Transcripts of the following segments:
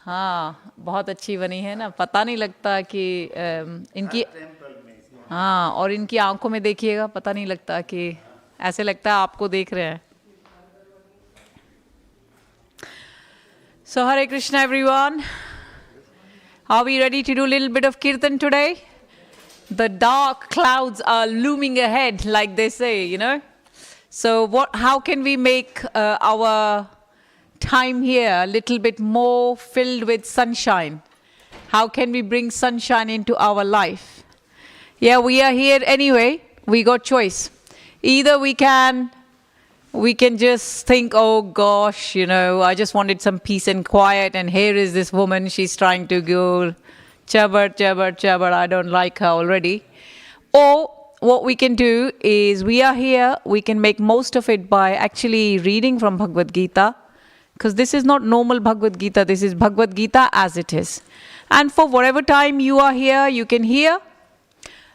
हाँ, बहुत अच्छी बनी है ना, पता नहीं लगता कि इनकी, हाँ, और इनकी आंखों में देखिएगा, पता नहीं लगता कि, ऐसे लगता है आपको देख रहे हैं. So Hare Krishna everyone. Are we ready to do a little bit of kirtan today? The dark clouds are looming ahead, like they say, you know. So how can we make our time here a little bit more filled with sunshine? How can we bring sunshine into our life? Yeah, we are here anyway. We got choice. Either we can just think, oh gosh, you know, I just wanted some peace and quiet, and here is this woman, she's trying to go chabar, I don't like her already. Or what we can do is, we are here, we can make most of it by actually reading from Bhagavad Gita, because this is not normal Bhagavad Gita, this is Bhagavad Gita as it is. And for whatever time you are here, you can hear.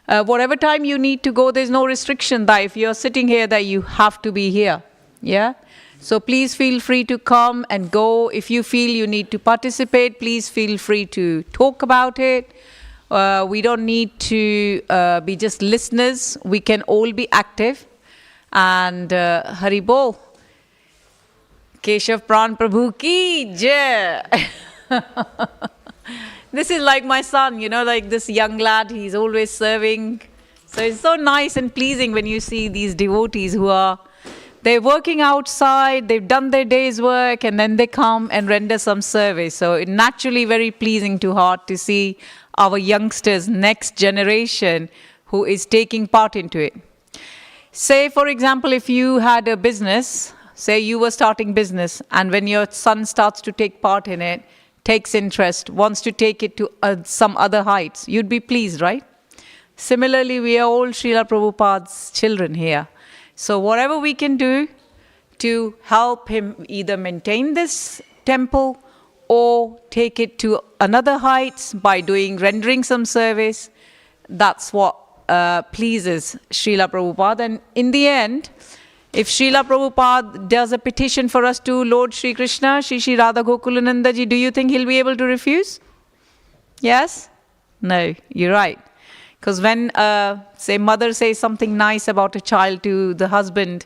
Whatever time you need to go, there's no restriction that if you're sitting here that you have to be here. Yeah? So please feel free to come and go. If you feel you need to participate, please feel free to talk about it. We don't need to be just listeners. We can all be active. And Hari Bol. Keshav Pran Prabhu ki jai. This is like my son, you know, like this young lad, he's always serving. So it's so nice and pleasing when you see these devotees who are, they're working outside, they've done their day's work, and then they come and render some service. So it's naturally very pleasing to heart to see our youngsters, next generation, who is taking part into it. Say, for example, if you had a business, say you were starting business, and when your son starts to take part in it, takes interest, wants to take it to some other heights, you'd be pleased, right? Similarly, we are all Srila Prabhupada's children here. So whatever we can do to help him either maintain this temple or take it to another heights by rendering some service, that's what pleases Srila Prabhupada. And in the end, if Srila Prabhupada does a petition for us to Lord Sri Krishna, Shri Radha Gokulananda ji, do you think he'll be able to refuse? Yes? No, you're right. Because when, say, mother says something nice about a child to the husband,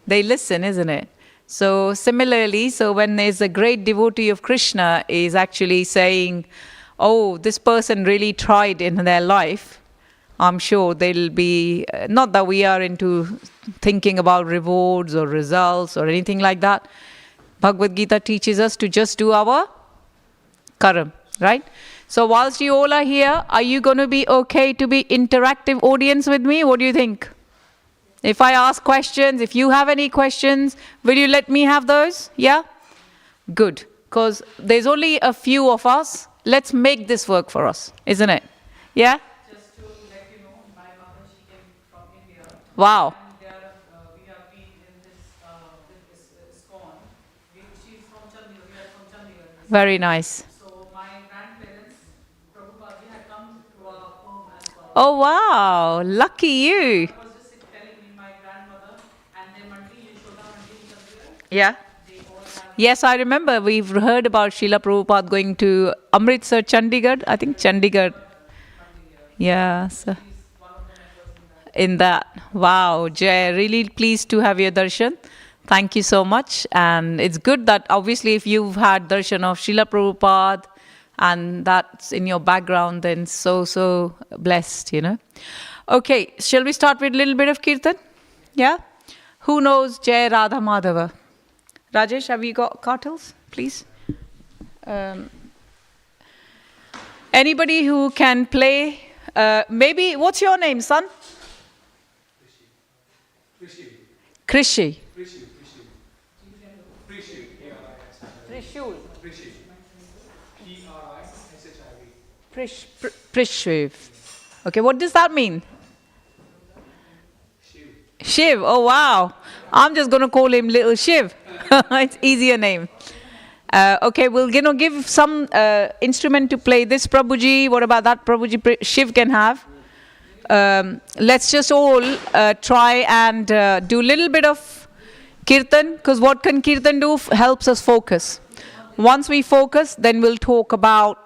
they listen, isn't it? So similarly, so when there's a great devotee of Krishna is actually saying, oh, this person really tried in their life, I'm sure they'll be, not that we are into thinking about rewards or results or anything like that. Bhagavad Gita teaches us to just do our karam, right? So whilst you all are here, are you going to be okay to be interactive audience with me? What do you think? If I ask questions, if you have any questions, will you let me have those? Yeah? Good. Because there's only a few of us. Let's make this work for us, isn't it? Yeah? Wow. And we have been in this ISKCON. She's from Chandigarh. We are from Chandigarh. Very nice. So my grandparents, Prabhupada ji, had come to our home as well. Oh wow, lucky you. I was just telling me my grandmother and their Mandi, Yashoda Mandi in Chandigarh. Yeah. Yes, I remember. We've heard about Srila Prabhupada going to Amritsar, Chandigarh. I think Chandigarh. Yeah. So in that. Wow, Jay, really pleased to have your darshan. Thank you so much. And it's good that obviously if you've had darshan of Srila Prabhupada and that's in your background, then so blessed, you know. Okay, shall we start with a little bit of kirtan? Yeah? Who knows Jai Radha Madhava? Rajesh, have you got cartels, please? Anybody who can play, maybe, what's your name, son? Krishi. Trishul. Prishviv. Okay, what does that mean? Shiv. Oh wow. I'm just going to call him Little Shiv. It's easier name. Okay, we'll give some instrument to play. This Prabhuji, what about that Prabhuji? Shiv can have. Let's just all try and do a little bit of kirtan, because what can kirtan do? Helps us focus. Once we focus, then we'll talk about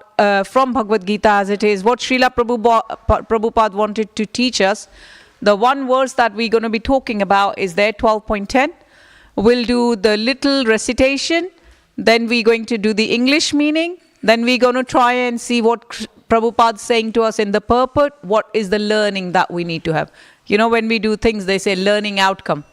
from Bhagavad Gita as it is, what Srila Prabhupada wanted to teach us. The one verse that we're going to be talking about is there, 12.10. We'll do the little recitation, then we're going to do the English meaning, then we're going to try and see what Prabhupada's saying to us in the purport, what is the learning that we need to have. You know, when we do things, they say learning outcome.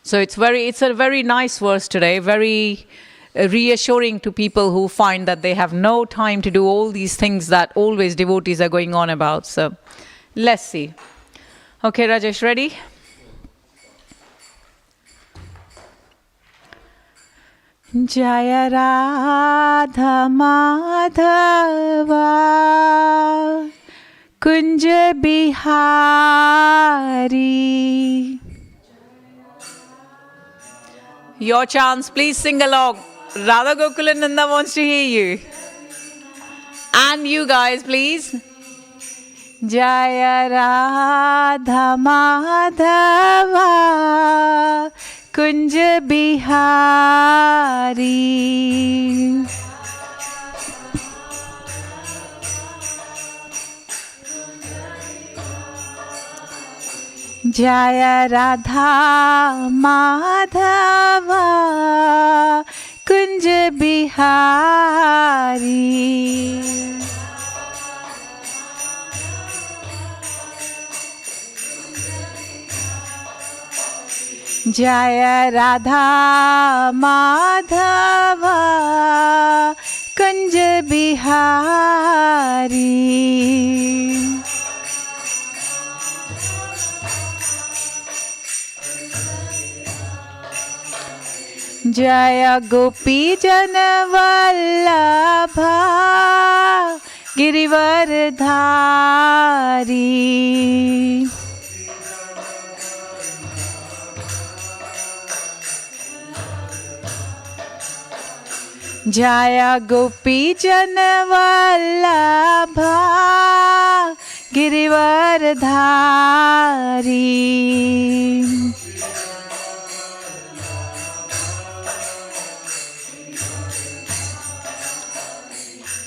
So it's a very nice verse today, very reassuring to people who find that they have no time to do all these things that always devotees are going on about. So let's see. Okay, Rajesh, ready? Jaya Radha Madhava Kunja Bihari. Your chance, please sing along. Radha Gokulananda wants to hear you. And you guys, please. Jaya Radha Madhava Kunja Bihari. Jaya Radha Madhava Kunja Bihari. Jaya Radha Madhava Kunja Bihari. Jaya Gopi Jana Vallabha Girivardhari. Jaya Gopi Jana Vallabha Girivardhari.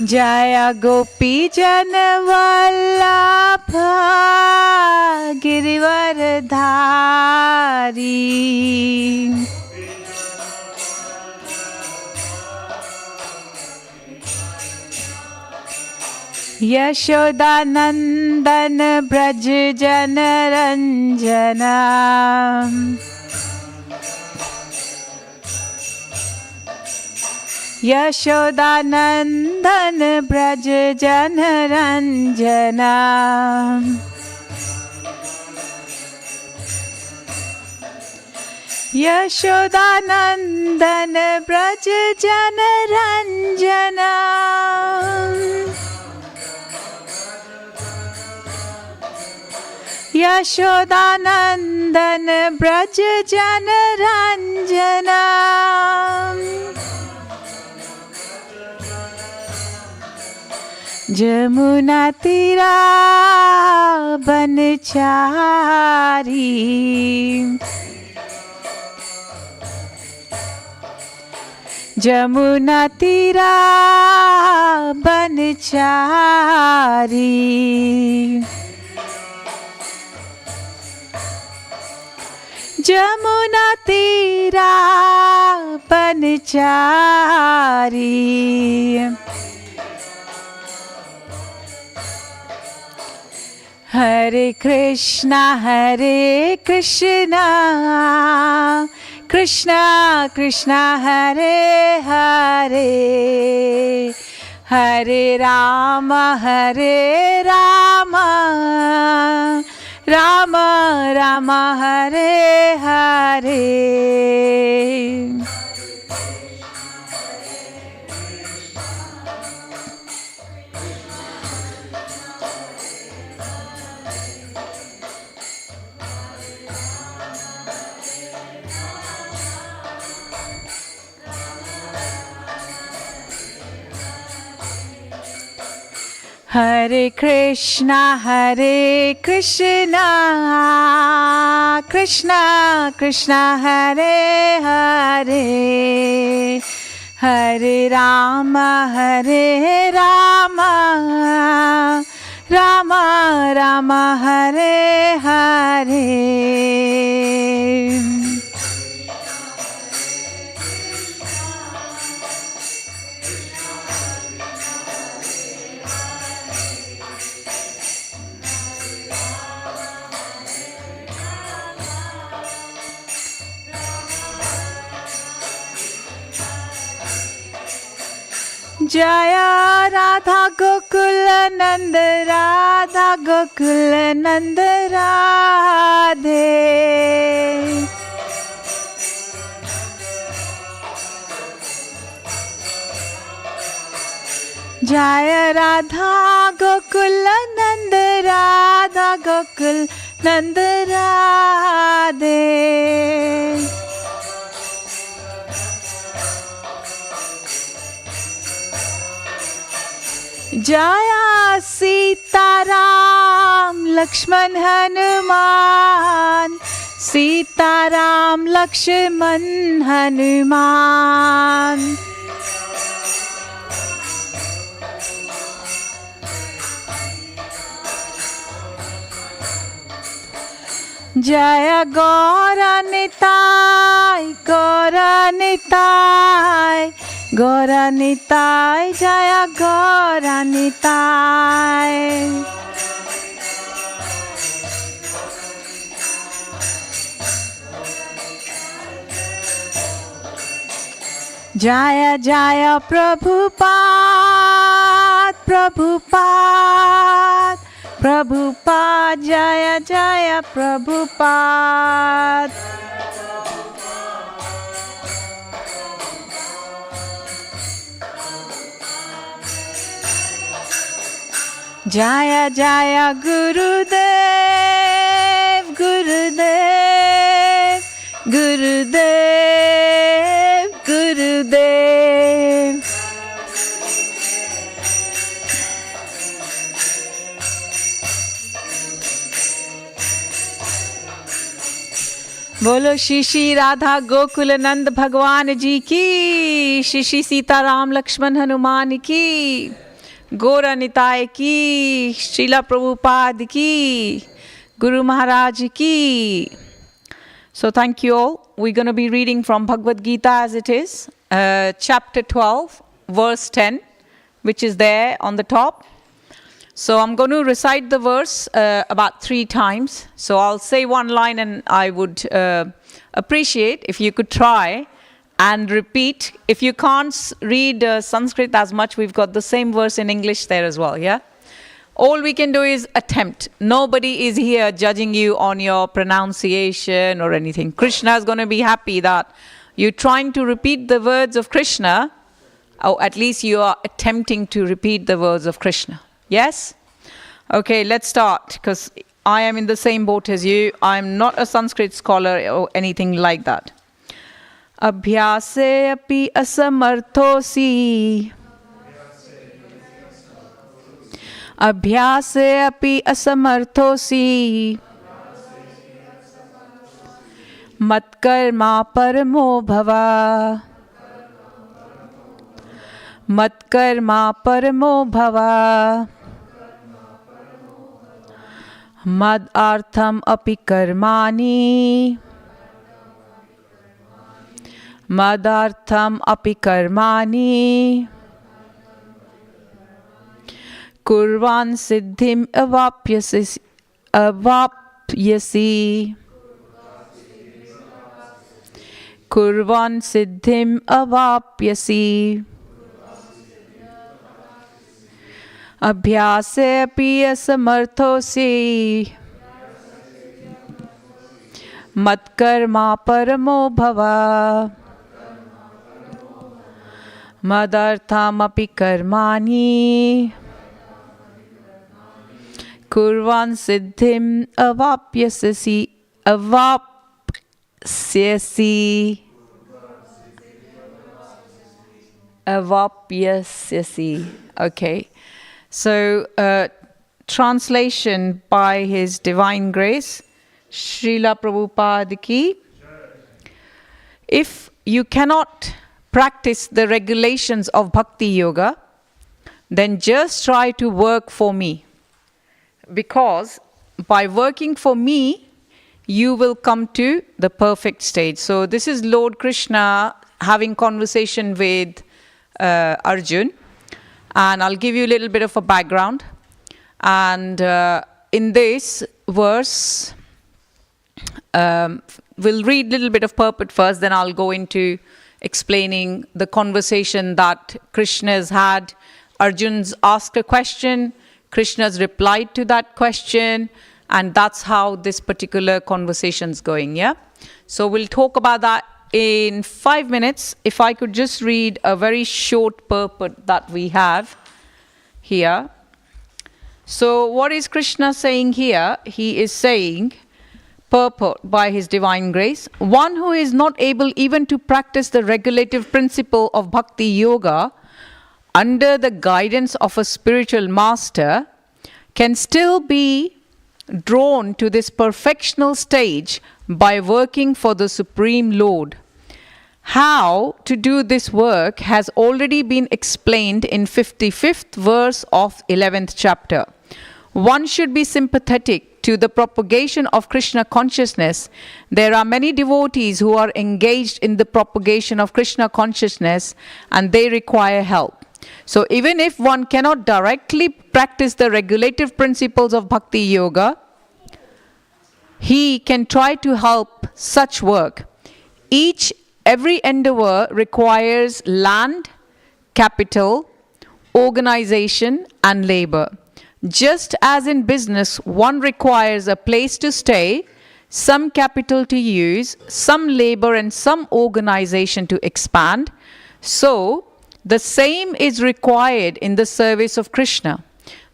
Jaya Gopi Jana Vallabha Girivardhari. Yashodanandan Braj Jana Ranjana. Yashodanandan Braj Jana Ranjana. Yashodanandan Braj Jana Ranjana. Yashodanandan Braj Jana Ranjana. Jamuna Tira Banchari. Jamuna Tira Banchari. Jamuna Tira Banchari. Hare Krishna, Krishna Krishna, Hare Hare, Hare Rama, Rama Rama, Hare Hare. Hare Krishna, Krishna Krishna, Hare Hare, Hare Rama, Hare Rama, Rama Rama, Hare Hare. Jaya Radha Gokula Nanda, Radha Gokula Nanda Radhe. Jaya Radha Gokula Nanda, Radha Gokul Nanda Radhe. Jaya Sita Ram Lakshman Hanuman, Sita Ram Lakshman Hanuman. Jaya Gaura Nitai, Gaura Nitai, Gaura Nitai, Jaya Gaura Nitai. Jaya Jaya Prabhupada, Prabhupada, Prabhupada, Jaya Jaya Prabhupada. Jaya Jaya Gurudev, Gurudev, Gurudev, Gurudev. बोलो श्री श्री राधा गोकुल नंद भगवान जी की, श्री श्री सीताराम लक्ष्मण हनुमान की, गौर निताय की, श्रीला प्रभुपाद की, Guru Maharaj ki. So thank you all. We're going to be reading from Bhagavad Gita as it is, chapter 12, verse 10, which is there on the top. So I'm going to recite the verse about 3 times. So I'll say one line and I would appreciate if you could try and repeat. If you can't read Sanskrit as much, we've got the same verse in English there as well, yeah? All we can do is attempt. Nobody is here judging you on your pronunciation or anything. Krishna is going to be happy that you're trying to repeat the words of Krishna, or at least you are attempting to repeat the words of Krishna. Yes? Okay, let's start, because I am in the same boat as you. I'm not a Sanskrit scholar or anything like that. Abhyase api asamarthosi. Abhyase api asamarthosi. Matkarma paramo bhava. Matkarma paramo bhava. Mad artham api karmani. Madartham api karmani. Kurvan siddhim avapyasi. Kurvan siddhim avapyasi. Abhyase api asamarthosi. Matkarma paramo bhava. Madartham api karmani. Kurvan siddhim avapyasi. Avapyasi. Okay. So, translation by His Divine Grace, Srila Prabhupada ki. If you cannot practice the regulations of Bhakti Yoga, then just try to work for me. Because by working for me, you will come to the perfect stage. So this is Lord Krishna having conversation with Arjun. And I'll give you a little bit of a background. And in this verse, we'll read a little bit of purport first, then I'll go into explaining the conversation that Krishna's had. Arjun's asked a question, Krishna's replied to that question, and that's how this particular conversation's going, yeah? So we'll talk about that in 5 minutes. If I could just read a very short purport that we have here. So what is Krishna saying here? He is saying, purport by his divine grace, one who is not able even to practice the regulative principle of Bhakti Yoga under the guidance of a spiritual master can still be drawn to this perfectional stage by working for the Supreme Lord. How to do this work has already been explained in 55th verse of 11th chapter. One should be sympathetic to the propagation of Krishna consciousness. There are many devotees who are engaged in the propagation of Krishna consciousness and they require help. So even if one cannot directly practice the regulative principles of Bhakti Yoga, he can try to help such work. Every endeavor requires land, capital, organization, and labor. Just as in business, one requires a place to stay, some capital to use, some labor, and some organization to expand, so the same is required in the service of Krishna.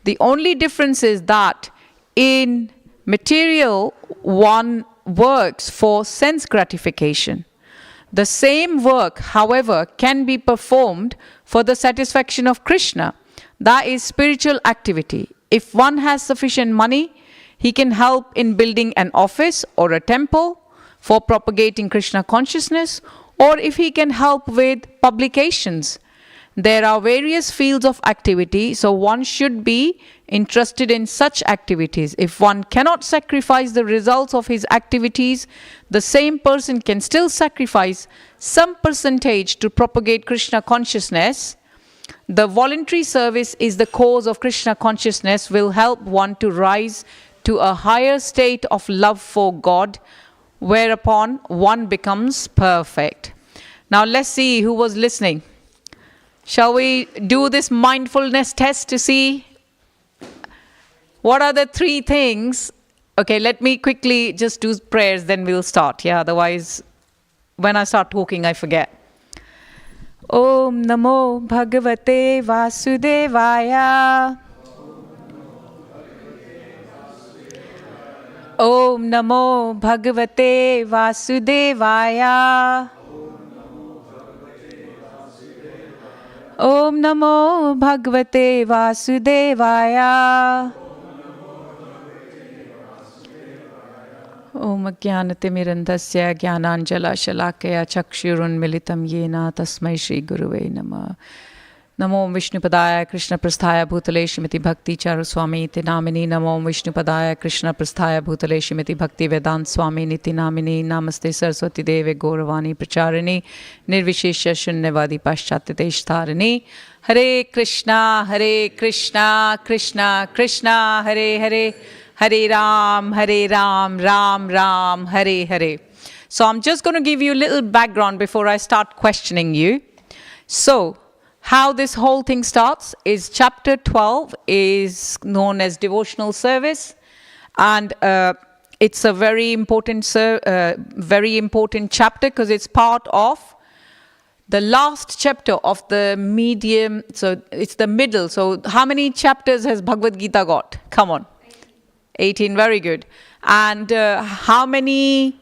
The only difference is that in material, one works for sense gratification. The same work, however, can be performed for the satisfaction of Krishna. That is spiritual activity. If one has sufficient money, he can help in building an office or a temple for propagating Krishna consciousness, or if he can help with publications. There are various fields of activity, so one should be interested in such activities. If one cannot sacrifice the results of his activities, the same person can still sacrifice some percentage to propagate Krishna consciousness. The voluntary service is the cause of Krishna consciousness, will help one to rise to a higher state of love for God, whereupon one becomes perfect. Now let's see who was listening. Shall we do this mindfulness test to see what are the 3 things? Okay, let me quickly just do prayers, then we'll start. Yeah, otherwise when I start talking, I forget. Om Namo Bhagavate Vasudevaya. Om Namo Bhagavate Vasudevaya. Om Namo Bhagavate Vasudevaya. Om Jnanatimirandhasya Jnananjala Shalakaya Chakshurunmilitam Yena Tasmai Shri Guruve Namah. Namo Vishnupadaya Krishna Prasthaya Bhutale Shrimati Bhakti Charu Swami Iti Namini. Namo Vishnupadaya Krishna Prasthaya Bhutale Shrimati Bhaktivedanta Swami Niti Namini. Namaste Saraswati Deve Gauravani Pracharini Nirvishesha Shunyavadi Paschatyadesh Dharini. Hare Krishna Krishna Krishna Hare Hare, Hare Ram, Ram Ram, Hare Hare. So I'm just going to give you a little background before I start questioning you. So how this whole thing starts is chapter 12 is known as devotional service, and it's a very important chapter because it's part of the last chapter of the medium. So it's the middle. So how many chapters has Bhagavad Gita got? Come on. 18, very good. And how many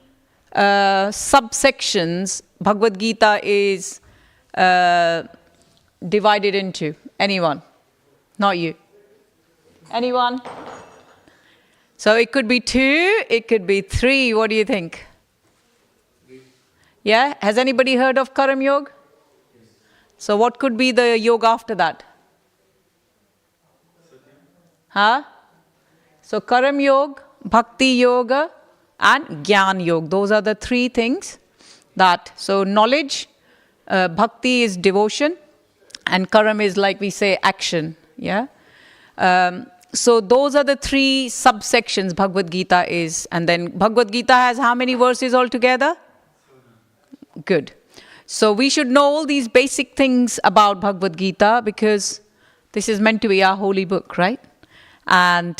subsections Bhagavad Gita is divided into? Anyone? Not you. Anyone? So it could be 2, it could be 3. What do you think? Yeah? Has anybody heard of Karam Yoga? So what could be the yoga after that? Huh? So Karam Yoga, Bhakti Yoga, and Gyan Yoga. Those are the three things that, so knowledge, Bhakti is devotion, and Karam is, like we say, action. Yeah. So those are the three subsections Bhagavad Gita is. And then Bhagavad Gita has how many verses altogether? Good. So we should know all these basic things about Bhagavad Gita, because this is meant to be our holy book, right? And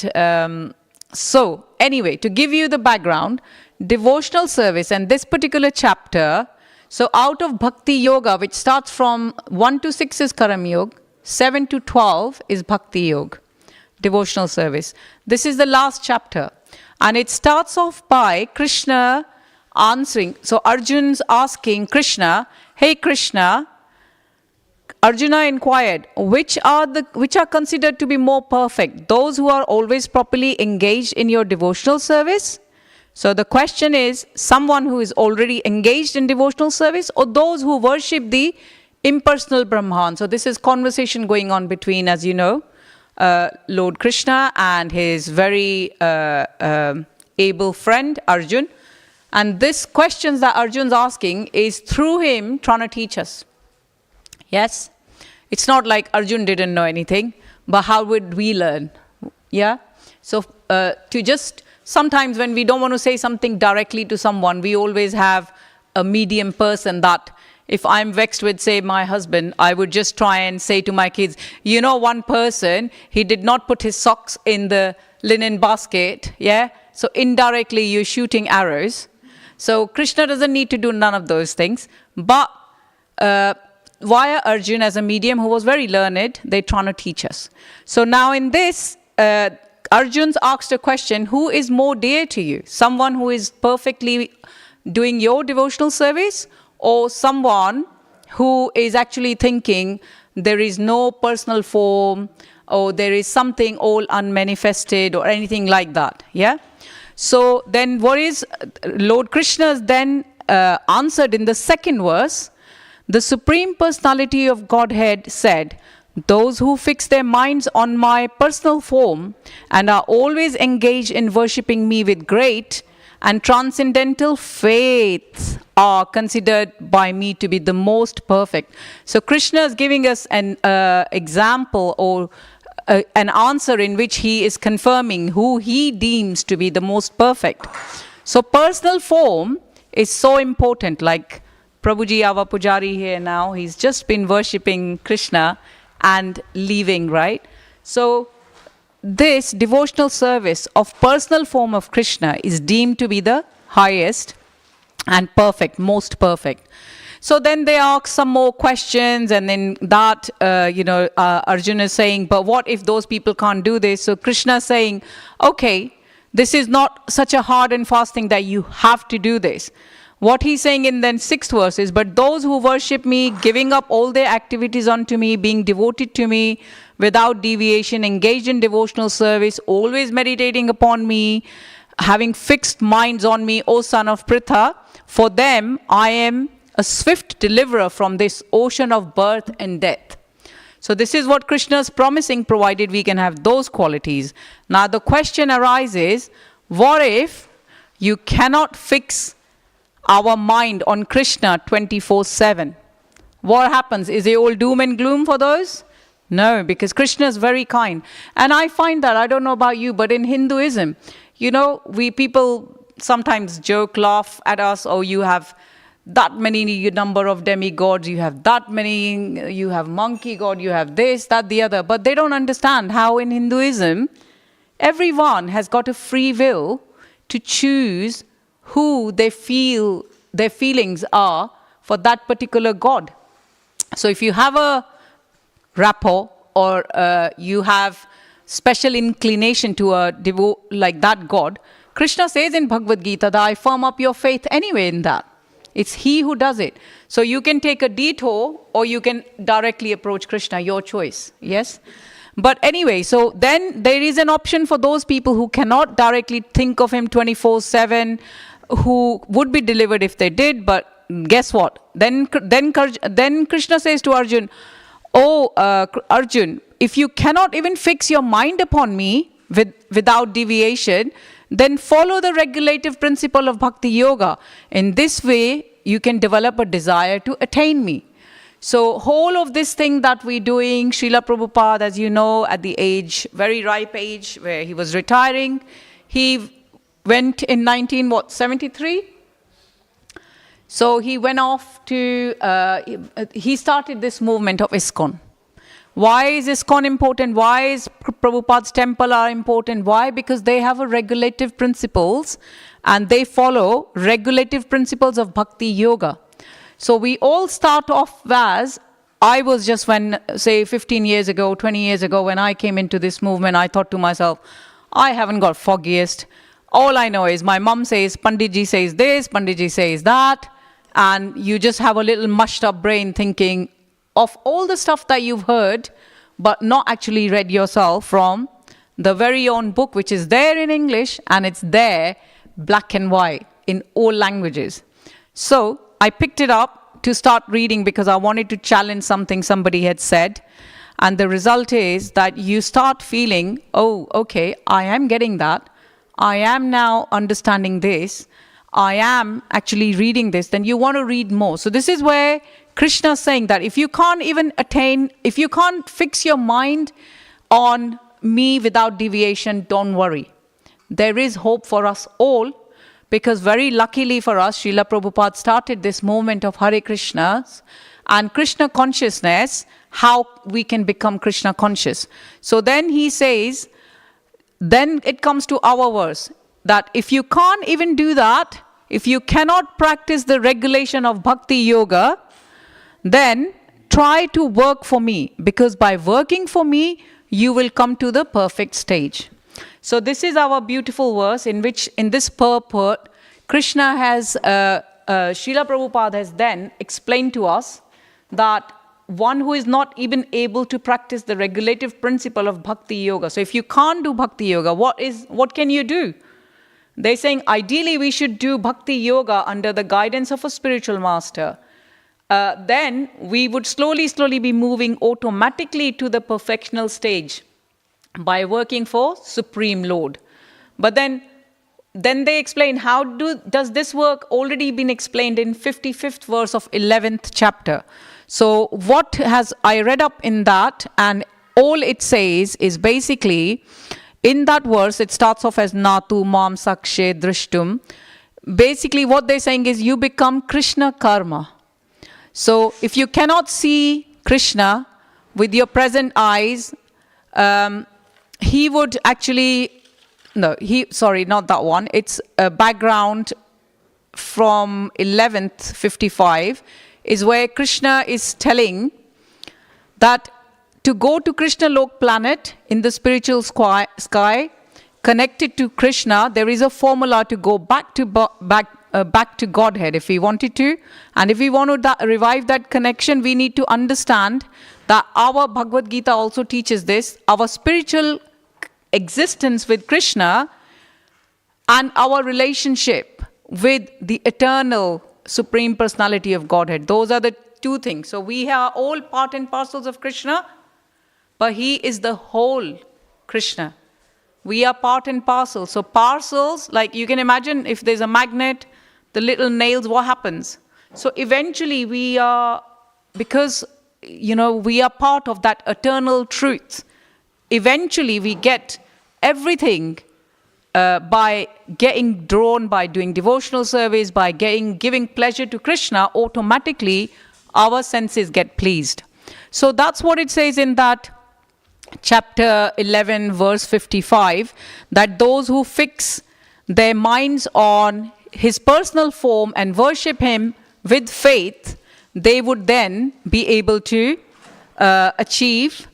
so anyway, to give you the background, devotional service and this particular chapter, so out of Bhakti Yoga, which starts from 1 to 6 is Karam Yoga, 7 to 12 is Bhakti Yoga, devotional service. This is the last chapter. And it starts off by Krishna answering. So Arjun's asking Krishna, hey Krishna, Arjuna inquired, which are considered to be more perfect? Those who are always properly engaged in your devotional service? So the question is, someone who is already engaged in devotional service, or those who worship the impersonal Brahman? So this is conversation going on between, as you know, Lord Krishna and his very able friend Arjun. And this questions that Arjun's asking is through him trying to teach us. Yes? It's not like Arjun didn't know anything, but how would we learn? Yeah? So to just, sometimes when we don't want to say something directly to someone, we always have a medium person that if I'm vexed with, say, my husband, I would just try and say to my kids, you know, one person, he did not put his socks in the linen basket, yeah? So indirectly you're shooting arrows. So Krishna doesn't need to do none of those things. But via Arjun as a medium who was very learned, they're trying to teach us. So now in this, Arjun's asked a question, who is more dear to you? Someone who is perfectly doing your devotional service, or someone who is actually thinking there is no personal form, or there is something all unmanifested, or anything like that? Yeah? So then what is Lord Krishna's then answered in the second verse? The Supreme Personality of Godhead said, those who fix their minds on my personal form and are always engaged in worshipping me with great and transcendental faith are considered by me to be the most perfect. So Krishna is giving us an example or an answer in which he is confirming who he deems to be the most perfect. So personal form is so important. Like Prabhuji, our Pujari here now, he's just been worshipping Krishna and leaving, right? So this devotional service of personal form of Krishna is deemed to be the highest and perfect, most perfect. So then they ask some more questions, and then that, Arjuna is saying, but what if those people can't do this? So Krishna is saying, okay, this is not such a hard and fast thing that you have to do this. What he's saying in then 6th verse is, but those who worship me, giving up all their activities unto me, being devoted to me without deviation, engaged in devotional service, always meditating upon me, having fixed minds on me, O son of Pritha, for them I am a swift deliverer from this ocean of birth and death. So this is what Krishna is promising, provided we can have those qualities. Now the question arises, what if you cannot fix our mind on Krishna 24/7? What happens? Is it all doom and gloom for those? No, because Krishna is very kind. And I find that, I don't know about you, but in Hinduism, we people sometimes joke, laugh at us, oh, you have that many number of demigods, you have that many, you have monkey god, you have this, that, the other. But they don't understand how in Hinduism, everyone has got a free will to choose who they feel their feelings are for that particular god. So if you have a rapport, or you have special inclination to like that god, Krishna says in Bhagavad Gita that I firm up your faith anyway in that. It's he who does it. So you can take a detour, or you can directly approach Krishna, your choice. Yes? But anyway, so then there is an option for those people who cannot directly think of him 24/7, who would be delivered if they did, but guess what? Then Krishna says to Arjun, "Oh, Arjun, if you cannot even fix your mind upon me without deviation, then follow the regulative principle of Bhakti Yoga. In this way, you can develop a desire to attain me." So whole of this thing that we're doing, Srila Prabhupada, as you know, at the age, very ripe age, where he was retiring, he went in 1973. So he went off to, he started this movement of ISKCON. Why is ISKCON important? Why is Prabhupada's temple are important? Why? Because they have a regulative principles and they follow regulative principles of Bhakti Yoga. So we all start off as, I was just when, say 15 years ago, 20 years ago, when I came into this movement, I thought to myself, I haven't got foggiest. All I know is my mom says, Panditji says this, Panditji says that. And you just have a little mushed up brain thinking of all the stuff that you've heard, but not actually read yourself from the very own book, which is there in English, and it's there, black and white, in all languages. So I picked it up to start reading because I wanted to challenge something somebody had said. And the result is that you start feeling, oh, okay, I am getting that. I am now understanding this. I am actually reading this. Then you want to read more. So this is where Krishna is saying that if you can't even attain, if you can't fix your mind on me without deviation, don't worry. There is hope for us all. Because very luckily for us, Srila Prabhupada started this movement of Hare Krishnas and Krishna consciousness, how we can become Krishna conscious. So then he says, then it comes to our verse, that if you can't even do that, if you cannot practice the regulation of Bhakti Yoga, then try to work for me. Because by working for me, you will come to the perfect stage. So this is our beautiful verse in which, in this purport, Krishna has, Srila Prabhupada has then explained to us that one who is not even able to practice the regulative principle of Bhakti Yoga. So if you can't do Bhakti Yoga, what can you do? They're saying ideally we should do Bhakti Yoga under the guidance of a spiritual master. Then we would slowly be moving automatically to the perfectional stage by working for Supreme Lord. But then they explain how does this work already been explained in 55th verse of 11th chapter. So what has I read up in that, and all it says is basically in that verse it starts off as Natu Mam Sakshe Drishtum. Basically what they're saying is you become Krishna karma. So if you cannot see Krishna with your present eyes, he would actually, sorry, not that one. It's a background from 11th 55 is where Krishna is telling that to go to Krishna Lok planet in the spiritual sky, connected to Krishna, there is a formula to go back to Godhead if we wanted to. And if we want to revive that connection, we need to understand that our Bhagavad Gita also teaches this. Our spiritual existence with Krishna and our relationship with the eternal Supreme Personality of Godhead. Those are the two things. So we are all part and parcels of Krishna, but He is the whole Krishna. We are part and parcel. So parcels, like you can imagine if there's a magnet, the little nails, what happens? So eventually we are, because, we are part of that eternal truth. Eventually we get everything by getting drawn, by doing devotional service, by giving pleasure to Krishna, automatically our senses get pleased. So that's what it says in that chapter 11 verse 55, that those who fix their minds on His personal form and worship Him with faith, they would then be able to achieve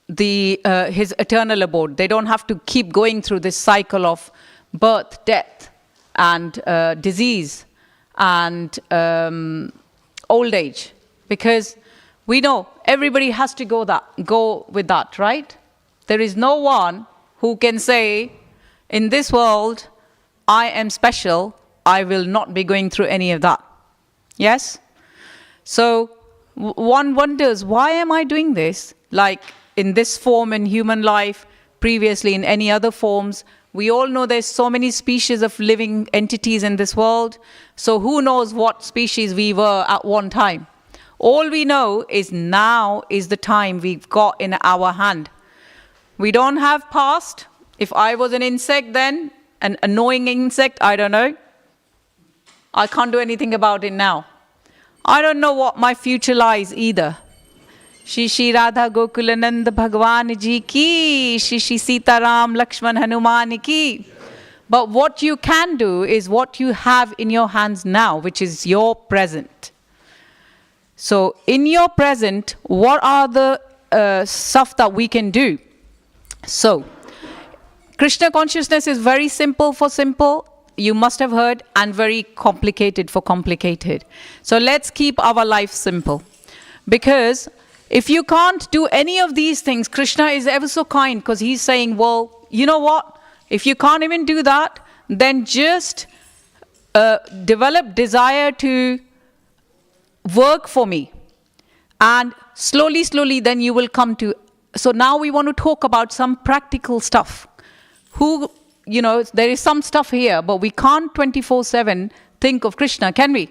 His eternal abode. They don't have to keep going through this cycle of birth, death, and disease, and old age. Because we know everybody has to go with that, right? There is no one who can say, in this world, I am special, I will not be going through any of that. Yes? So one wonders, why am I doing this? Like in this form in human life, previously in any other forms, we all know there's so many species of living entities in this world. So who knows what species we were at one time? All we know is now is the time we've got in our hand. We don't have past. If I was an insect then, an annoying insect, I don't know. I can't do anything about it now. I don't know what my future lies either. Shri Shri Radha Gokulanand Bhagwan Ji ki, Shri Shri Sita Ram Lakshman Hanuman ki. But what you can do is what you have in your hands now, which is your present. So in your present, what are the stuff that we can do? So, Krishna consciousness is very simple for simple, you must have heard, and very complicated for complicated. So let's keep our life simple. Because if you can't do any of these things, Krishna is ever so kind, because he's saying, well, you know what? If you can't even do that, then just develop desire to work for me. And slowly, slowly, then you will come to... So now we want to talk about some practical stuff. There is some stuff here, but we can't 24/7 think of Krishna, can we?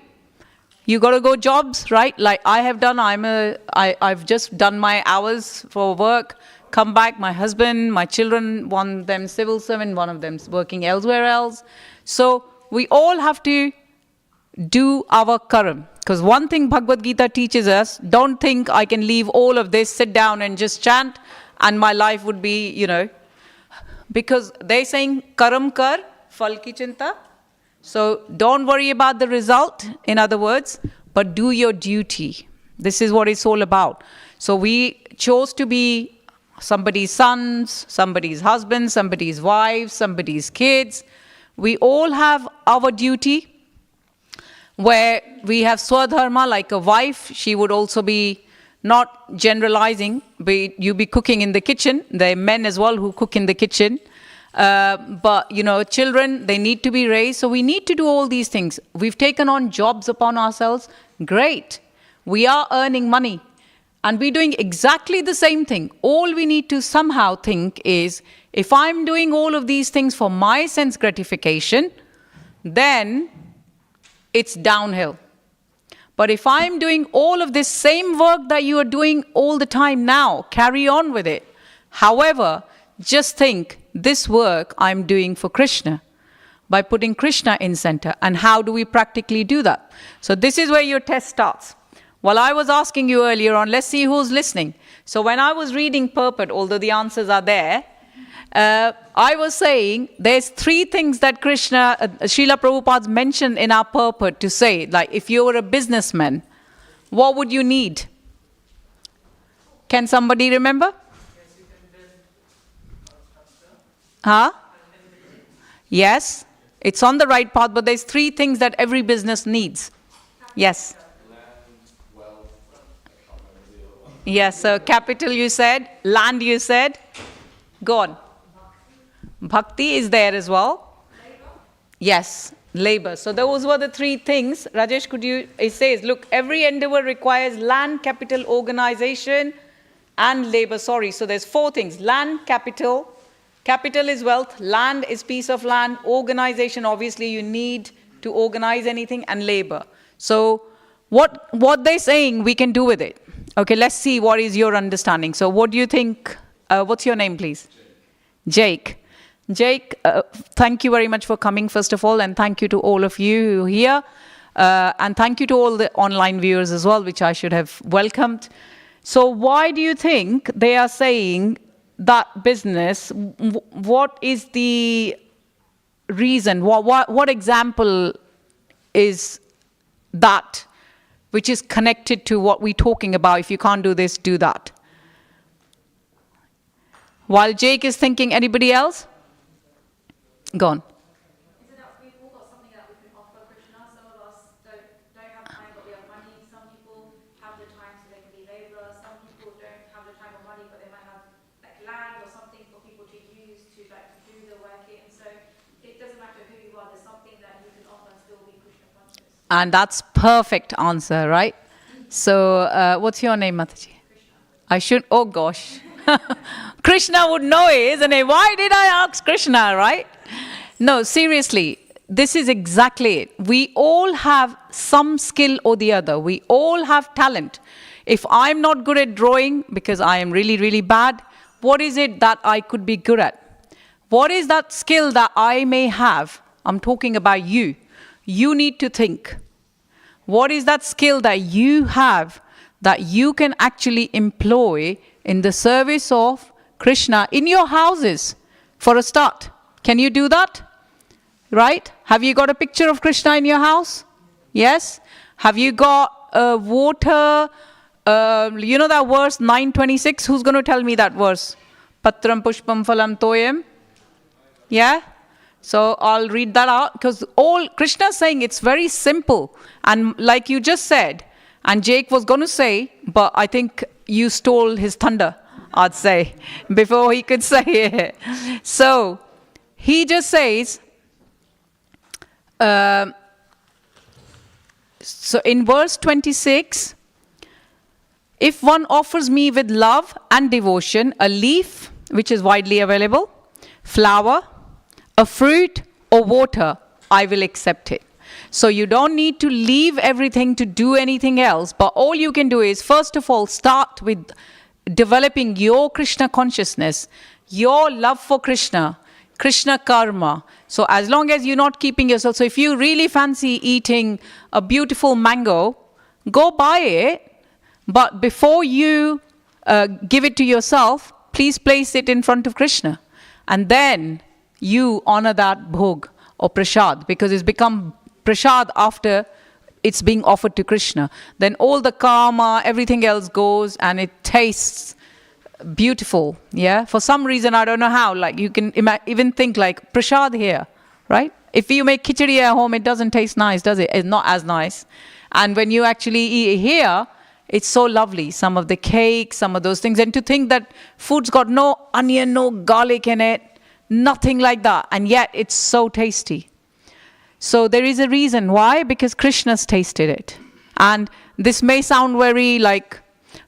You got to go jobs, right? Like I have done. I've just done my hours for work. Come back. My husband, my children, one of them civil servant, one of them's working elsewhere else. So we all have to do our karam. Because one thing Bhagavad Gita teaches us: don't think I can leave all of this, sit down and just chant, and my life would be, Because they're saying karam kar, phal ki chinta. So don't worry about the result, in other words, but do your duty. This is what it's all about. So we chose to be somebody's sons, somebody's husbands, somebody's wives, somebody's kids. We all have our duty, where we have swadharma, like a wife. She would also be, not generalizing, but you be cooking in the kitchen. There are men as well who cook in the kitchen. But, children, they need to be raised. So we need to do all these things. We've taken on jobs upon ourselves. Great. We are earning money. And we're doing exactly the same thing. All we need to somehow think is, if I'm doing all of these things for my sense gratification, then it's downhill. But if I'm doing all of this same work that you are doing all the time now, carry on with it. However, just think, this work I'm doing for Krishna, by putting Krishna in center. And how do we practically do that? So this is where your test starts. Well, I was asking you earlier on, let's see who's listening. So when I was reading purport, although the answers are there, I was saying there's three things that Krishna, Srila Prabhupada mentioned in our purport to say, like if you were a businessman, what would you need? Can somebody remember? Huh? Yes, it's on the right path, but there's three things that every business needs. Yes. Yes, so capital you said, land you said, go on. Bhakti is there as well. Yes, labor. So those were the three things. Rajesh, it says, look, every endeavor requires land, capital, organization, and labor. Sorry, so there's four things. Land, capital. Capital is wealth. Land is piece of land. Organization, obviously, you need to organize anything, and labor. So what they're saying, we can do with it. Okay, let's see what is your understanding. So what do you think? What's your name, please? Jake. Jake, thank you very much for coming, first of all, and thank you to all of you who are here. And thank you to all the online viewers as well, which I should have welcomed. So why do you think they are saying that business? What is the reason? What example is that which is connected to what we're talking about? If you can't do this, do that. While Jake is thinking, anybody else? Go on. Is it that we've all got something that we can offer Krishna? Some of us don't have time, but we have money. Some people have the time so they can be laborer. Some people don't have the time or money, but they might have like land or something for people to use to do the work. And so it doesn't matter who you are. There's something that you can offer and still And that's perfect answer, right? So, what's your name, Mataji? I should, oh gosh. Krishna would know it, isn't it? Why did I ask Krishna, right? No, seriously, this is exactly it. We all have some skill or the other. We all have talent. If I'm not good at drawing because I am really, really bad, what is it that I could be good at? What is that skill that I may have? I'm talking about you. You need to think. What is that skill that you have that you can actually employ in the service of Krishna in your houses for a start? Can you do that? Right? Have you got a picture of Krishna in your house? Yes? Have you got water? You know that verse 9:26? Who's going to tell me that verse? Patram pushpam phalam toyam. Yeah? So I'll read that out because all Krishna's saying it's very simple. And like you just said, and Jake was going to say, but I think you stole his thunder, I'd say, before he could say it. So he just says, so in verse 26, if one offers me with love and devotion a leaf, which is widely available, flower, a fruit or water, I will accept it. So you don't need to leave everything to do anything else, but all you can do is, first of all, start with developing your Krishna consciousness, your love for Krishna, Krishna karma. So as long as you're not keeping yourself, so if you really fancy eating a beautiful mango, go buy it, but before you give it to yourself, please place it in front of Krishna. And then you honor that bhog or prasad, because it's become prasad after it's being offered to Krishna. Then all the karma, everything else goes and it tastes beautiful. Yeah, for some reason, I don't know how, like you can even think like prasad here, right? If you make khichdi at home, it doesn't taste nice, does it? It's not as nice. And when you actually eat it here, it's so lovely. Some of the cake, some of those things. And to think that food's got no onion, no garlic in it, nothing like that. And yet it's so tasty. So there is a reason why, because Krishna's tasted it. And this may sound very like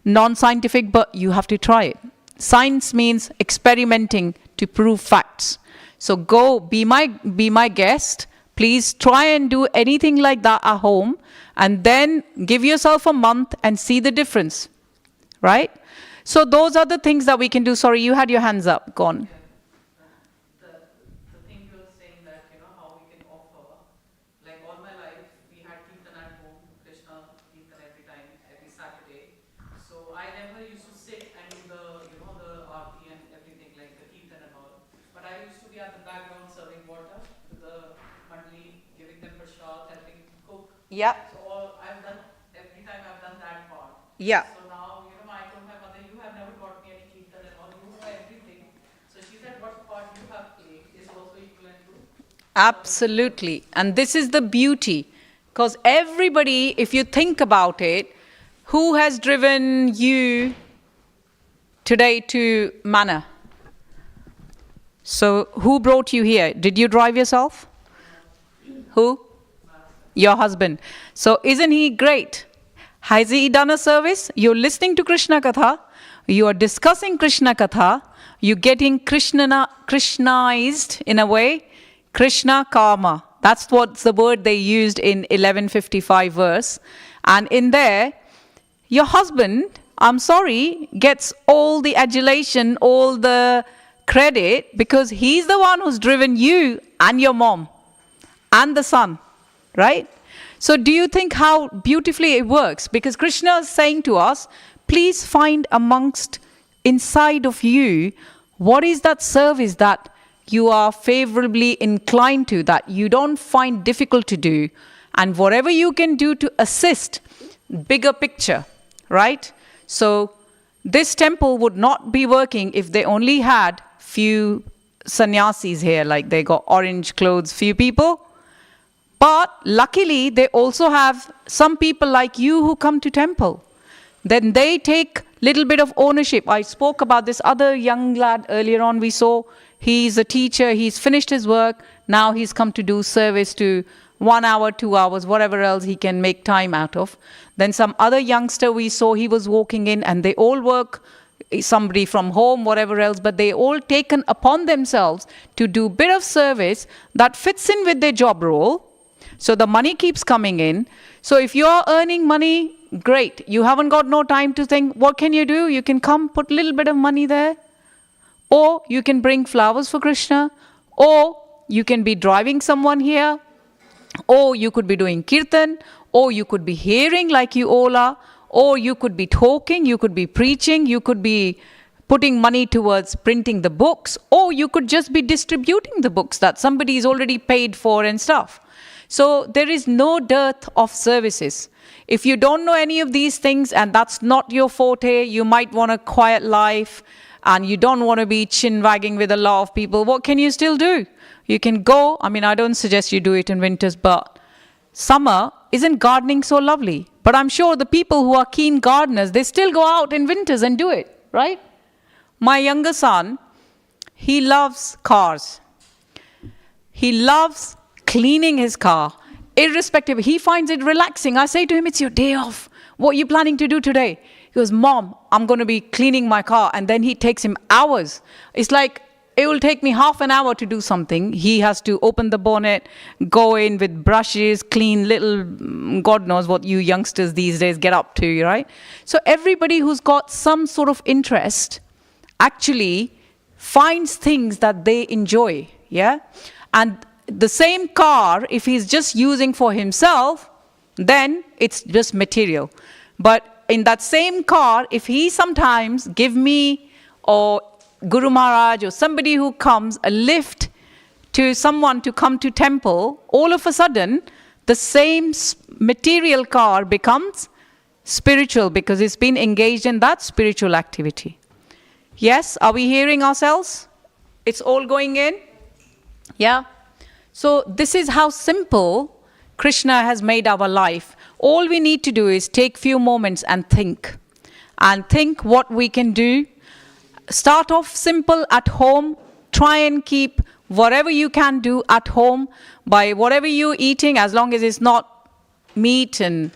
non-scientific, but you have to try it. Science means experimenting to prove facts. So go, be my guest. Please try and do anything like that at home, and then give yourself a month and see the difference, right? So those are the things that we can do. Sorry, you had your hands up. Go on. The thing you were saying that, you know, how we can offer, like all my life, we had Kirtan at home, Krishna Kirtan every time, every Saturday. So I never used to sit and do the, you know, the aarti and everything, like the Kirtan and all. But I used to be at the background serving water to the mandali, giving them prasad, helping cook. Yeah. So all I've done, every time I've done that part. Yeah. So now, you know, I told my mother, you have never taught me any Kirtan and all, you know everything. So she said, what part you have played is also equivalent to. Absolutely. And this is the beauty. Because everybody, if you think about it, who has driven you today to Manor? So who brought you here? Did you drive yourself? Who? Your husband. So isn't he great? Has he done a service? You're listening to Krishna Katha. You are discussing Krishna Katha. You're getting Krishnized in a way. Krishna karma. That's what's the word they used in 1155 verse. And in there, your husband, I'm sorry, gets all the adulation, all the credit, because he's the one who's driven you and your mom and the son, right? So do you think how beautifully it works? Because Krishna is saying to us, please find amongst inside of you, what is that service that you are favorably inclined to, that you don't find difficult to do, and whatever you can do to assist bigger picture, right? So this temple would not be working if they only had few sannyasis here, like they got orange clothes, few people. But luckily, they also have some people like you who come to temple. Then they take little bit of ownership. I spoke about this other young lad earlier on. We saw he's a teacher. He's finished his work. Now he's come to do service to 1 hour, 2 hours, whatever else he can make time out of. Then some other youngster we saw, he was walking in, and they all work, somebody from home, whatever else, but they all taken upon themselves to do bit of service that fits in with their job role. So the money keeps coming in. So if you're earning money, great. You haven't got no time to think, what can you do? You can come put a little bit of money there. Or you can bring flowers for Krishna. Or you can be driving someone here. Or you could be doing kirtan. Or you could be hearing like you all are. Or you could be talking, you could be preaching, you could be putting money towards printing the books, or you could just be distributing the books that somebody is already paid for and stuff. So there is no dearth of services. If you don't know any of these things and that's not your forte, you might want a quiet life and you don't want to be chin wagging with a lot of people, what can you still do? You can go, I mean, I don't suggest you do it in winters, but summer, isn't gardening so lovely? But I'm sure the people who are keen gardeners, they still go out in winters and do it, right? My younger son, he loves cars. He loves cleaning his car, irrespective. He finds it relaxing. I say to him, it's your day off. What are you planning to do today? He goes, Mom, I'm going to be cleaning my car. And then he takes him hours. It's like, it will take me half an hour to do something. He has to open the bonnet, go in with brushes, clean little, God knows what you youngsters these days get up to, right? So everybody who's got some sort of interest actually finds things that they enjoy, yeah? And the same car, if he's just using for himself, then it's just material. But in that same car, if he sometimes give me or Guru Maharaj or somebody who comes a lift to someone to come to temple, all of a sudden the same material car becomes spiritual because it's been engaged in that spiritual activity. Yes, are we hearing ourselves? It's all going in? Yeah? So this is how simple Krishna has made our life. All we need to do is take few moments and think what we can do. Start off simple at home. Try and keep whatever you can do at home by whatever you're eating, as long as it's not meat and,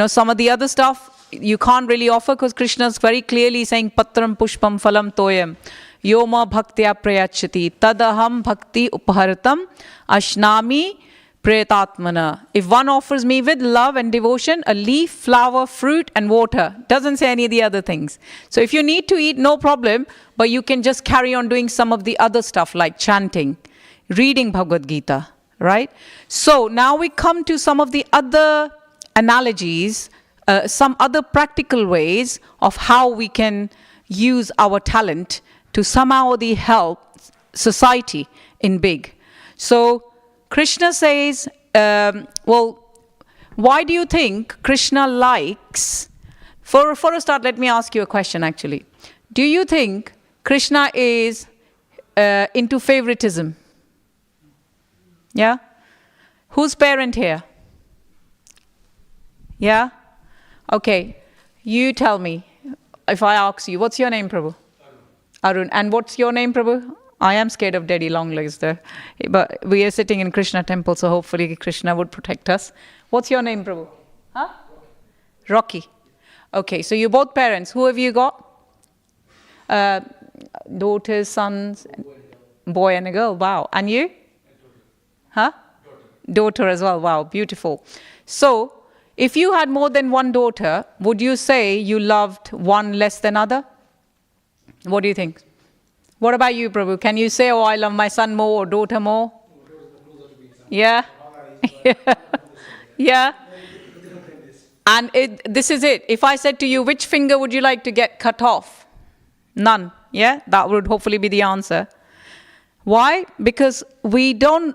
some of the other stuff you can't really offer, because Krishna is very clearly saying, Patram pushpam phalam toyam yoma bhaktya prayachati tadaham bhakti upaharatam ashnami pretatmana. If one offers me with love and devotion a leaf, flower, fruit and water, doesn't say any of the other things. So if you need to eat, no problem, but you can just carry on doing some of the other stuff like chanting, reading Bhagavad Gita, right? So now we come to some of the other analogies, some other practical ways of how we can use our talent to somehow help society in big. So Krishna says, why do you think Krishna likes... For a start, let me ask you a question actually. Do you think Krishna is into favoritism? Yeah? Who's parent here? Yeah? Okay. You tell me. If I ask you, what's your name, Prabhu? Arun. And what's your name, Prabhu? I am scared of daddy long legs there. But we are sitting in Krishna temple, so hopefully Krishna would protect us. What's your name, Prabhu? Huh? Rocky. Okay, so you're both parents. Who have you got? Daughters, sons? Boy and a girl. Wow. And you? Huh? Daughter as well. Wow, beautiful. So, if you had more than one daughter, would you say you loved one less than other? What do you think? What about you, Prabhu? Can you say, I love my son more or daughter more? Yeah? Yeah? And this is it. If I said to you, which finger would you like to get cut off? None. Yeah? That would hopefully be the answer. Why? Because we don't...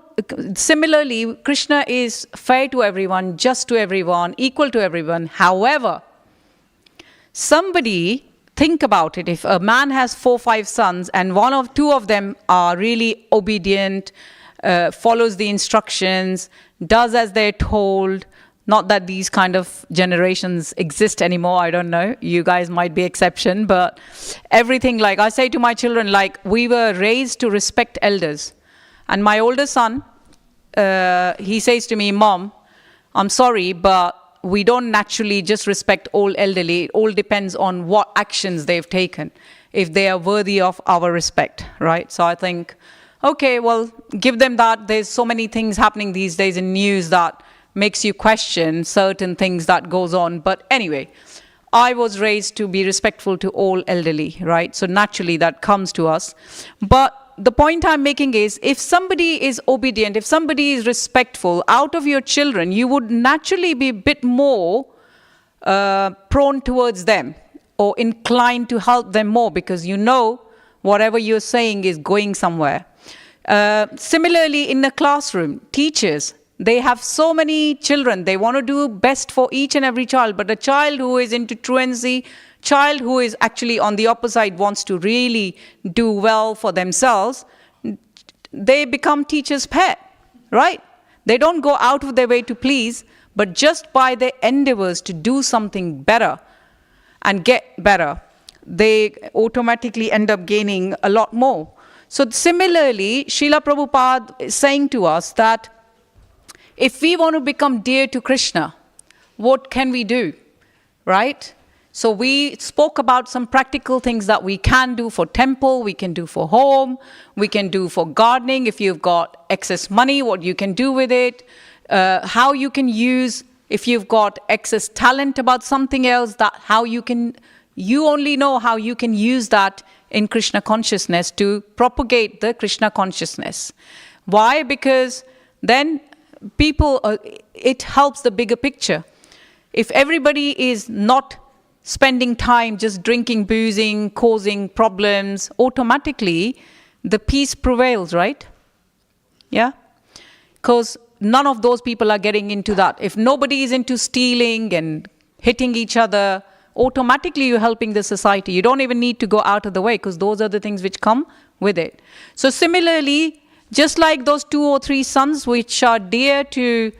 Similarly, Krishna is fair to everyone, just to everyone, equal to everyone. However, somebody... Think about it. If a man has 4 or 5 sons and 2 of them are really obedient, follows the instructions, does as they're told, not that these kind of generations exist anymore, I don't know. You guys might be exception, but everything, like I say to my children, like we were raised to respect elders. And my older son, he says to me, Mom, I'm sorry, but we don't naturally just respect all elderly. It all depends on what actions they've taken, if they are worthy of our respect, right? So I think, okay, well, give them that. There's so many things happening these days in news that makes you question certain things that goes on. But anyway, I was raised to be respectful to all elderly, right? So naturally that comes to us. But the point I'm making is, if somebody is obedient, if somebody is respectful, out of your children, you would naturally be a bit more prone towards them or inclined to help them more, because you know whatever you're saying is going somewhere. Similarly, in the classroom, teachers, they have so many children. They want to do best for each and every child. But a child who is into truancy, child who is actually on the opposite, wants to really do well for themselves, they become teacher's pet, right? They don't go out of their way to please, but just by their endeavors to do something better and get better, they automatically end up gaining a lot more. So similarly, Srila Prabhupada is saying to us that if we want to become dear to Krishna, what can we do, right? So we spoke about some practical things that we can do for temple, we can do for home, we can do for gardening. If you've got excess money, what you can do with it, how you can use, if you've got excess talent about something else, that how you only know how you can use that in Krishna consciousness to propagate the Krishna consciousness. Why? Because then people, it helps the bigger picture. If everybody is not spending time just drinking, boozing, causing problems, automatically the peace prevails, right? Yeah? Because none of those people are getting into that. If nobody is into stealing and hitting each other, automatically you're helping the society. You don't even need to go out of the way, because those are the things which come with it. So similarly, just like those 2 or 3 sons which are dear to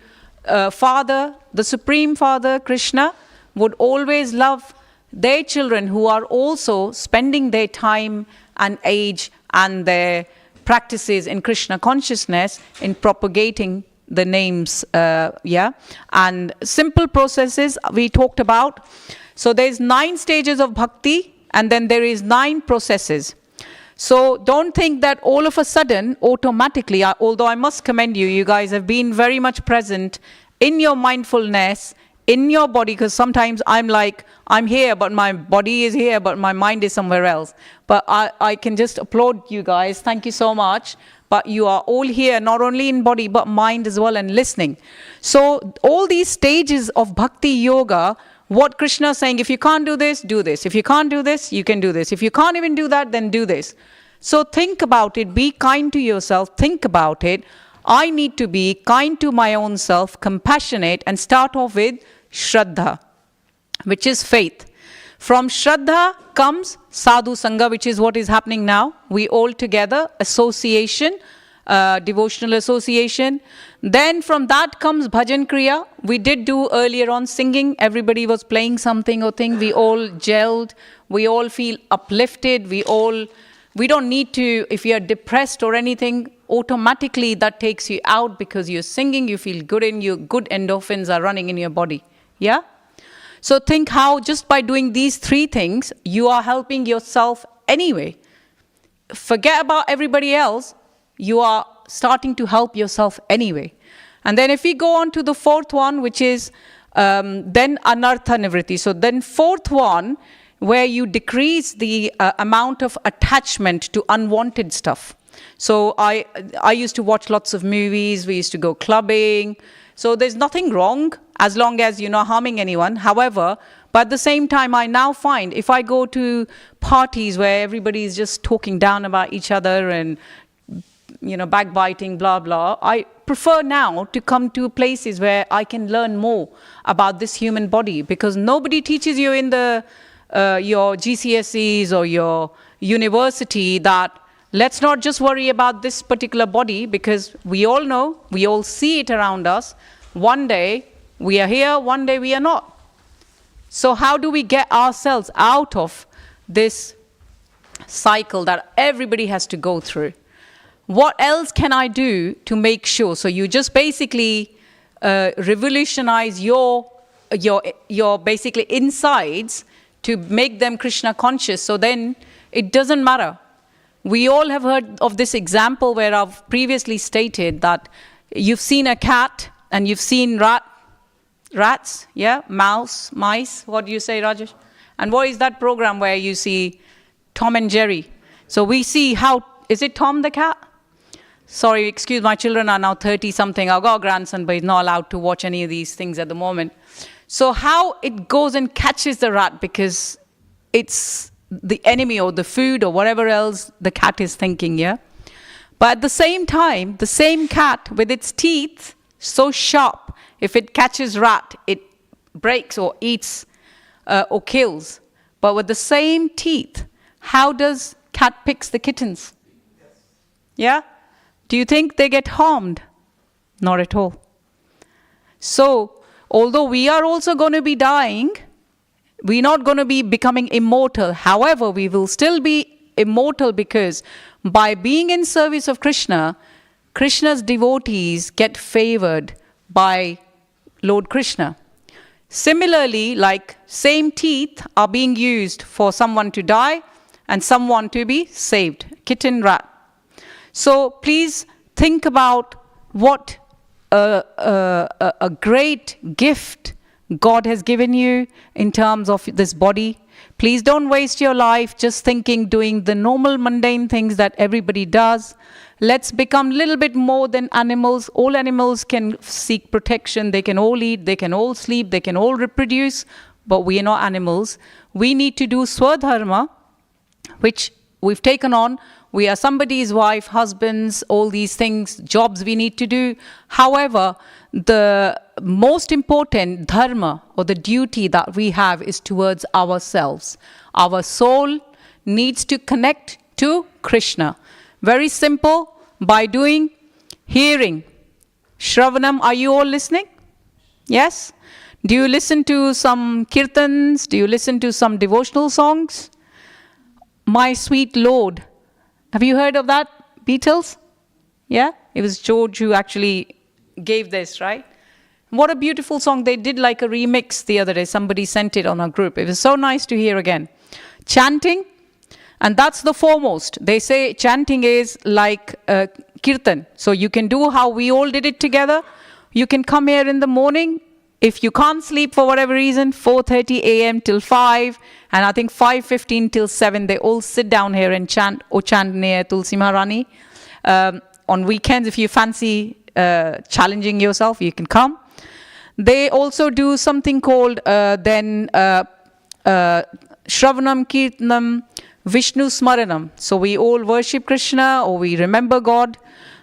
Father, the Supreme Father, Krishna, would always love their children who are also spending their time and age and their practices in Krishna consciousness in propagating the names, and simple processes we talked about. So there's 9 stages of bhakti, and then there is 9 processes. So don't think that all of a sudden, automatically, although I must commend you, you guys have been very much present in your mindfulness, in your body, because sometimes I'm like, I'm here, but my body is here, but my mind is somewhere else. But I can just applaud you guys. Thank you so much. But you are all here, not only in body, but mind as well, and listening. So all these stages of bhakti yoga, what Krishna is saying, if you can't do this, do this. If you can't do this, you can do this. If you can't even do that, then do this. So think about it. Be kind to yourself. Think about it. I need to be kind to my own self, compassionate, and start off with Shraddha, which is faith. From Shraddha comes Sadhu Sangha, which is what is happening now. We all together, association, devotional association. Then from that comes Bhajan Kriya. We did do earlier on singing. Everybody was playing something or thing. We all gelled. We all feel uplifted. We don't need to, if you're depressed or anything, automatically that takes you out because you're singing, you feel good, and your good endorphins are running in your body. Yeah? So think how just by doing these 3 things, you are helping yourself anyway. Forget about everybody else. You are starting to help yourself anyway. And then if we go on to the 4th one, which is then anartha nivritti. So then 4th one, where you decrease the amount of attachment to unwanted stuff. So I used to watch lots of movies. We used to go clubbing. So there's nothing wrong as long as you're not harming anyone. However, but at the same time, I now find if I go to parties where everybody is just talking down about each other and, backbiting, blah, blah, I prefer now to come to places where I can learn more about this human body, because nobody teaches you in your GCSEs or your university that let's not just worry about this particular body, because we all know, we all see it around us. One day we are here, one day we are not. So how do we get ourselves out of this cycle that everybody has to go through? what else can I do to make sure? So you just basically revolutionize your basically insides to make them Krishna conscious. So then it doesn't matter. We all have heard of this example where I've previously stated that you've seen a cat and you've seen rats, yeah, mice. What do you say, Rajesh? And what is that program where you see Tom and Jerry? So we see how, is it Tom the cat? Sorry, excuse, my children are now 30 something. I've got a grandson, but he's not allowed to watch any of these things at the moment. So how it goes and catches the rat because it's the enemy or the food or whatever else the cat is thinking, yeah? But at the same time, the same cat with its teeth so sharp, if it catches rat, it breaks or eats or kills. But with the same teeth, how does cat picks the kittens? Yeah? Do you think they get harmed? Not at all. So, although we are also going to be dying, we're not going to be becoming immortal. However, we will still be immortal because by being in service of Krishna, Krishna's devotees get favored by Lord Krishna. Similarly, like same teeth are being used for someone to die and someone to be saved. Kitten, rat. So please think about what a great gift God has given you in terms of this body. Please don't waste your life just thinking, doing the normal mundane things that everybody does. Let's become a little bit more than animals. All animals can seek protection. They can all eat. They can all sleep. They can all reproduce. But we are not animals. We need to do swadharma, which we've taken on. We are somebody's wife, husbands, all these things, jobs we need to do. However, the most important dharma or the duty that we have is towards ourselves. Our soul needs to connect to Krishna. Very simple, by doing hearing. Shravanam, are you all listening? Yes? Do you listen to some kirtans? Do you listen to some devotional songs? My Sweet Lord. Have you heard of that, Beatles? Yeah? It was George who actually gave this, right? What a beautiful song. They did like a remix the other day. Somebody sent it on our group. It was so nice to hear again. Chanting, and that's the foremost. They say chanting is like kirtan. So you can do how we all did it together. You can come here in the morning. If you can't sleep for whatever reason, 4:30 a.m. till 5, and I think 5:15 till 7, they all sit down here and chant, or chant near Tulsi Maharani. On weekends, if you fancy challenging yourself, you can come. They also do something called Shravanam Kirtanam Vishnu Smaranam. So we all worship Krishna or we remember God.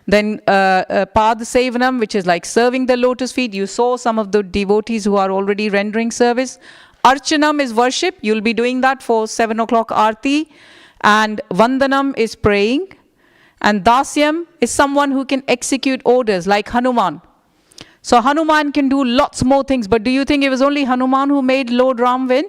Then Pada Sevanam, which is like serving the lotus feet. You saw some of the devotees who are already rendering service. Archanam is worship. You'll be doing that for 7 o'clock Aarti. And Vandanam is praying. And Dasyam is someone who can execute orders like Hanuman. So Hanuman can do lots more things. But do you think it was only Hanuman who made Lord Ram win?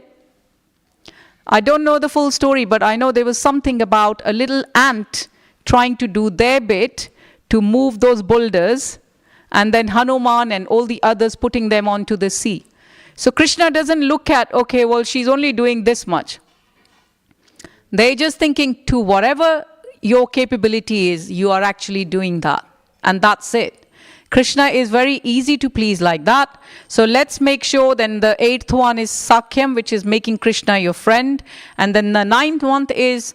I don't know the full story, but I know there was something about a little ant trying to do their bit to move those boulders, and then Hanuman and all the others putting them onto the sea. So Krishna doesn't look at, okay, well, she's only doing this much. They're just thinking, to whatever your capability is, you are actually doing that. And that's it. Krishna is very easy to please like that. So let's make sure then the 8th one is Sakyam, which is making Krishna your friend. And then the 9th one is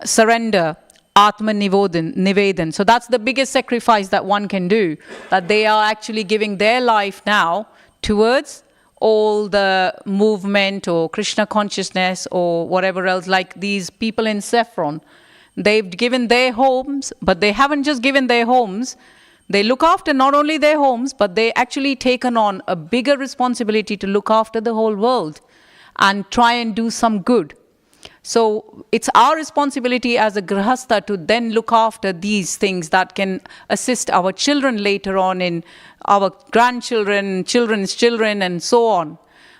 surrender. Atma Nivedan. So that's the biggest sacrifice that one can do, that they are actually giving their life now towards all the movement or Krishna consciousness or whatever else, like these people in Saffron. They've given their homes, but they haven't just given their homes. They look after not only their homes, but they actually taken on a bigger responsibility to look after the whole world and try and do some good. So it's our responsibility as a grahastha to then look after these things that can assist our children later on in our grandchildren, children's children, and so on.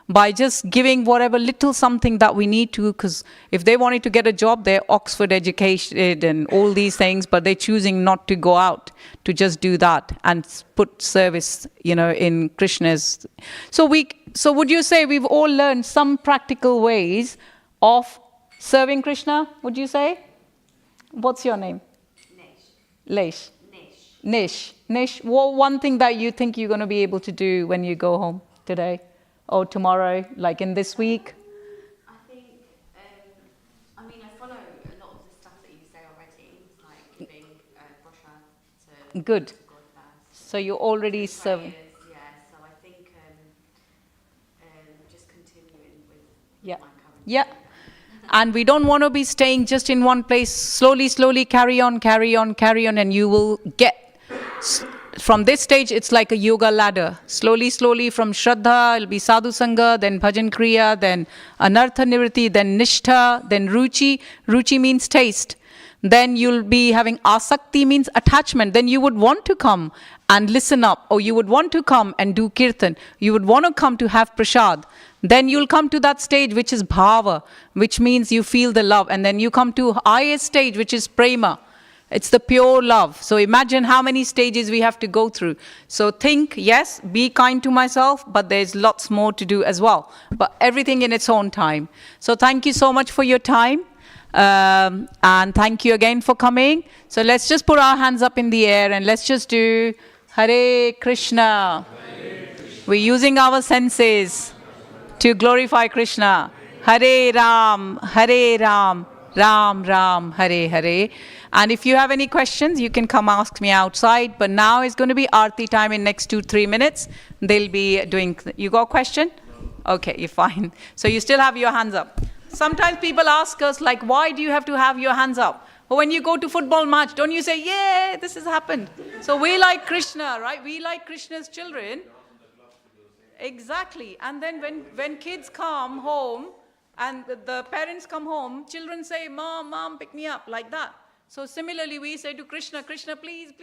by just giving whatever little something that we need to, because if they wanted to get a job, they're Oxford educated and all these things, but they're choosing not to go out to just do that and put service, in Krishna's. So would you say we've all learned some practical ways of serving Krishna, would you say? What's your name? Leish. Nish. What one thing that you think you're going to be able to do when you go home today or tomorrow, like in this week? I think, I follow a lot of the stuff that you say already, like giving brosha to Good. God first. So you're already serving. Prayers, yeah, so I think just continuing with Yeah. my current Yeah. And we don't want to be staying just in one place. Slowly, carry on, and you will get. From this stage, it's like a yoga ladder. Slowly, from Shraddha, it'll be Sadhu Sangha, then Bhajan Kriya, then Anartha Nivritti, then Nishtha, then Ruchi. Ruchi means taste. Then you'll be having Asakti, means attachment. Then you would want to come and listen up, or you would want to come and do Kirtan. You would want to come to have Prasad. Then you'll come to that stage which is Bhava, which means you feel the love. And then you come to highest stage, which is Prema. It's the pure love. So imagine how many stages we have to go through. So think, yes, be kind to myself, but there's lots more to do as well. But everything in its own time. So thank you so much for your time. And thank you again for coming. So let's just put our hands up in the air and let's just do Hare Krishna. We're using our senses to glorify Krishna. Hare Ram, Ram Ram, Hare Hare. And if you have any questions, you can come ask me outside. But now is going to be Aarti time in next 2-3 minutes. They'll be doing... You got a question? Okay, you're fine. So you still have your hands up. Sometimes people ask us, like, why do you have to have your hands up? But when you go to football match, don't you say, yeah, this has happened. So we like Krishna, right? We like Krishna's children. Exactly. And then when kids come home and the parents come home, children say, Mom, pick me up, like that. So similarly, we say to Krishna, Krishna, please,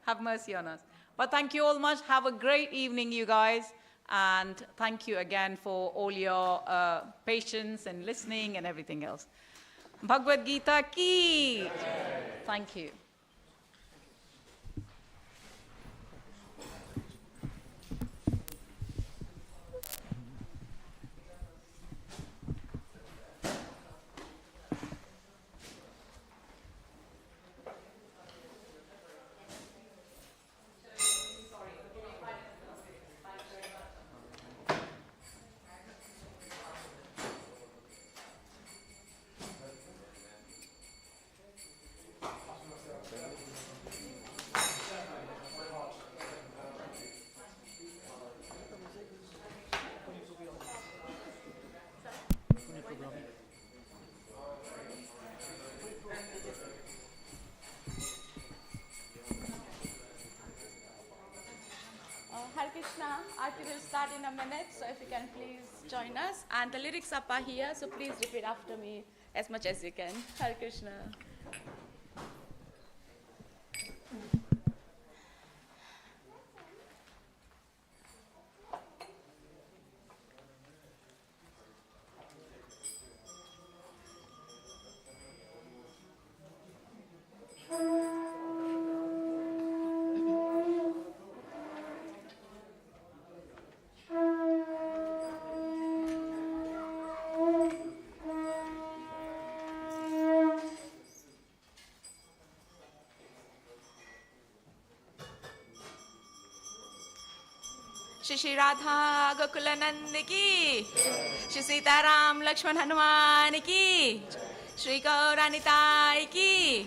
have mercy on us. But thank you all much. Have a great evening, you guys. And thank you again for all your patience and listening and everything else. Bhagavad Gita ki. Thank you. Hare Krishna, Aarti will start in a minute, so if you can please join us. And the lyrics up are here, so please repeat after me as much as you can. Hare Krishna. Shri Radha Gokulanand ki, Shri Sita Ram Lakshman Hanuman ki, Shri Gauranitai ki,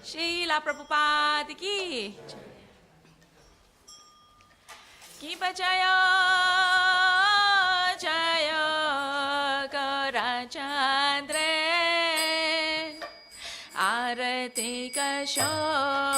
Srila Prabhupada ki, ki bajayo jayo Gaurachandre, Arati Kasho